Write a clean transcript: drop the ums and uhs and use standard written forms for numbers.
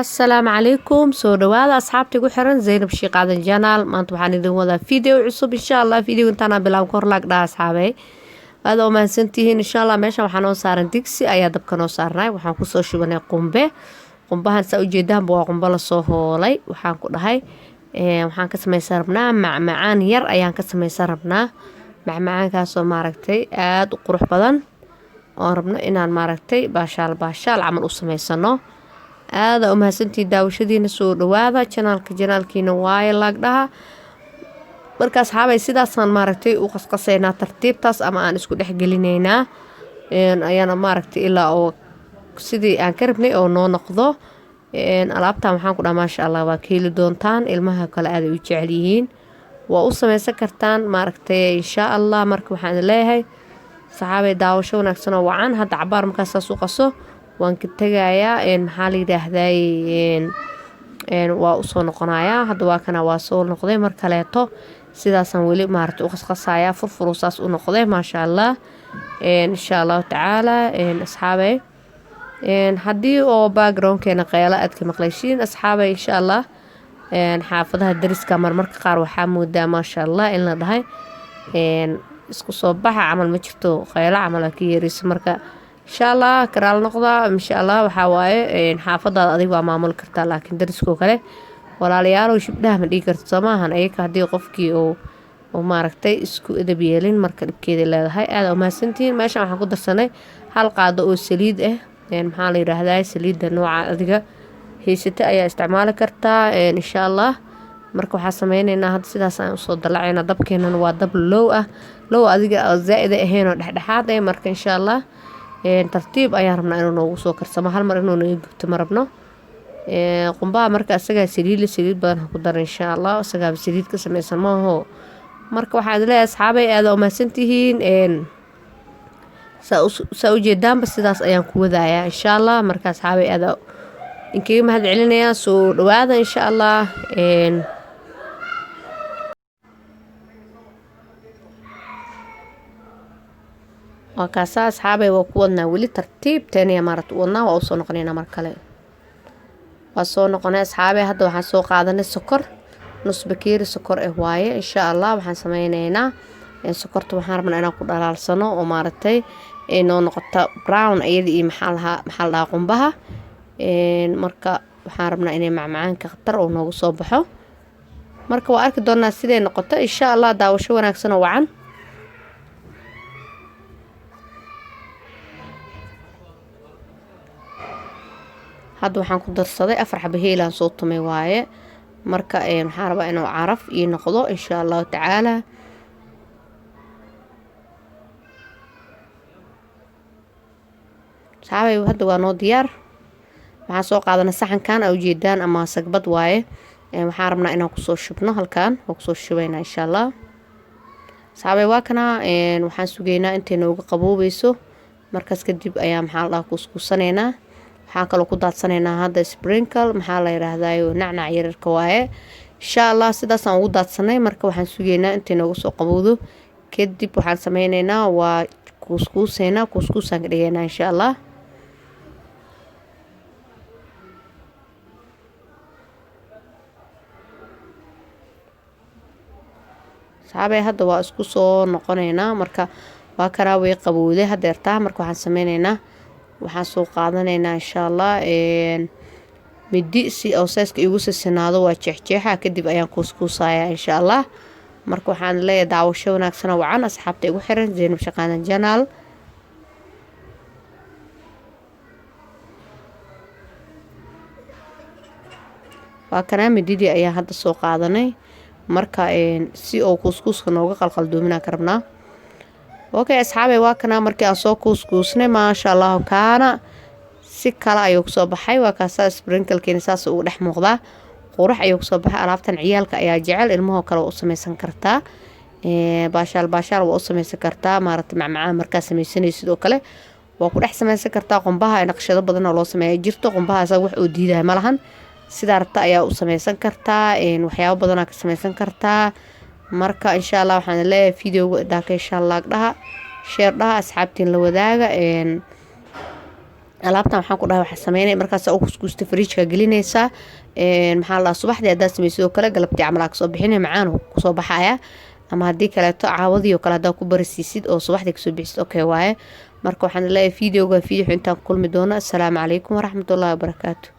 السلام عليكم soo dhawaada asxaabta igu xiran Zainab Sheikh Aadan Janaal maanta waxaan idin wadaa video cusub insha Allah video intaan bilaab kor laag dhaa asxaabay aad oo mahadsantihiin insha Allah meesha waxaan noo saaran digsi ayaa dabka noo saarnay waxaan ku soo shubanay qumbahan saa u jeedaan waa qumba la soo hoolay waxaan ku dhahay waxaan ka samaysan rabnaa macmacaan yar ayaan ka samaysan rabnaa macmacaankaas oo maaragtay aad u qurux badan oo rabno inaan maaragtay baashaal camal u samaysano aada u mahadsantii daawashadiina soo dhawaada janaalkiina waaye laagdhaha markaas xaabay sidaasaan maaragtay u qasqasaynaa tartiibtaas ama aan isku dhex gelinaynaa ayaana maaragtay ilaa oo sidii aan ka rabnay oo noo noqdo alaabtan waxaan ku dhaha maasha Allah waa ka heli doontaan ilmaha kale aad u jecel yihiin waa u samaysan kartaan maaragtay insha Allah marka waxaan leeyahay saxaabay daawasho wanaagsan oo wacan hadda cabaar markaas u qaso waan ka tagayaa maxaa la yiraahday waa u soo noqonayaa hadda waa kana waa soo noqday mar kaleeto sidaasaan weli maaragtay u qasqasayaa furfurusaas u noqday maasha Allah insha Allah tacaala asxaabay haddii oo backgroundkeena qeyla aad ka maqlaysiin asxaabay insha Allah xaafadaha dariska marmarka qaar waxaa moodaa maasha Allah in la dhahay isku soo baxa camal ma jirto qeyla camal ka yeerayso marka insha Allah karaal noqda insha Allah waxa waaye xaafadaada adiga waa maamul kartaa laakiin dariskoo kale walaalayaal shibdhaha ma dhigi karto samaahan ayaga hadii qofkii oo maaragtay isku edab yeelin marka dhibkeeda leedahay aad u mahadsantihiin meeshan waxaan ku darsanay hal qaado oo saliid ah maxaa la yiraahdaa saliidda nooca adiga haysata ayaa isticmaali kartaa insha Allah marka waxaa sameynaynaa hadda sidaas aan usoo dalacaynaa dabkeenana waa dab low adiga zaa'id ahayn oo dhexdhexaad ah marka insha Allah tartiib ayaan rabnaa inuu noogu soo karsamo hal mar inuu naga gubto ma rabno qumbaha marka asagaa saliid badan ku dar insha Allah asagaa saliid ka samaysan maaho marka waxaad leeyahay asxaabay aad u mahadsantihiin saa u jeedaanba sidaas ayaan ku wadayaa insha Allah marka asxaabay aad inkaga mahad celinayaa soo dhawaada insha Allah وكاسا أصحابي وقودنا ولي ترتيب تانية مرت ودنا وأوصو نقنينا مركلي وأوصو نقني أصحابي هادو وحان سو قادنا السكر نص بكير سكر إهواية إن شاء الله وحان سمينينا سكرت وحان ربنا أنا قد ألالسانو ومارتي إنو نقطة براون أيدي محلها قنبها مركا وحان ربنا إني معمعان كختر ونوغو صوبحو مركا وأرك دونا سيدي نقطة إن شاء الله داوشو وناكسنو وعن hadda waxaan ku darsaday 4 xabo heelan soo tumay waaye marka waxaan rabaa inuu caraf ii noqdo insha Allah tacaala saabay hadda waa noo diyaar waxaan soo qaadanay saxankan oo jeedaan ama sagbad waaye waxaan rabnaa inaan ku soo shubno halkaan oo ku soo shubayna insha Allah saabay waa kana waxaan sugeynaa intay nooga qaboobayso markaas kadib ayaa maxaa la kuskuusaneynaa waxaan kaloo ku daadsanaynaa hadda sprinkle maxaa la yiraahdaa nacnac yararka waaye insha Allah sidaas aan ugu daadsanay marka waxaan sugeynaa intay nooga soo qabowdo kadib waxaan sameynaynaa waa kuskuusaan ka dhigaynaa insha Allah saabay hadda waa isku soo noqonaynaa marka waa karaa way qabowday hadeertaa marka waxaan sameynaynaa waxaan soo qaadanaynaa insha Allah midi si oo sayska igu sisinaado waa jeexjeexa kadib ayaan kuskuusayaa insha Allah marka waxaan leeyahay daawasho wanaagsan oo wacan asxaabta igu xiran Zainab Sheikh Aadan Janaal waa kana mididii ayaa hadda soo qaadanay marka si oo kuskuuska nooga qalqaldoomina karabnaa اوكي اصحابي واكنا markii aan soo kuuskuusnay ma sha Allah kaana si kala ayuu soo baxay waa kaasa sprinkle-kiina saas uu dhex muuqda qurux ayuu soo baxay alaabtan ciyaalka ayaa jecel ilmaha kale u samaysan kartaa baashaal waa u samaysan kartaa maaragtay macmacaan markaa samaysanaysid sidoo kale waa ku dhex samaysan kartaa qumbaha ay naqshado badan oo loo sameeyo jirto qumbahaas wax uu diidahay malahan sida rabta ayaa u samaysan kartaa waxyaabo badan ka samaysan kartaa marka insha Allah waxaan leeyahay video daaka insha Allah dhaha share dhaha asxaabtiin la wadaaga alaabtan waxaan ku dhahay waxa sameynay markaas oo kuskuusta fridge-ka gelinaysa maxaa la subaxdii hadaa sameeyso kale galabtii camal ka soo bixinay macaan ku soo baxaya ama hadii kale to caawadiyo kale hadaa ku barisiisid oo subaxdii ka soo bixisid okay waaye marka waxaan leeyahay video intaan kulmi doona. Assalaamu calaykum waraxmatullaahi wabarakaatuh.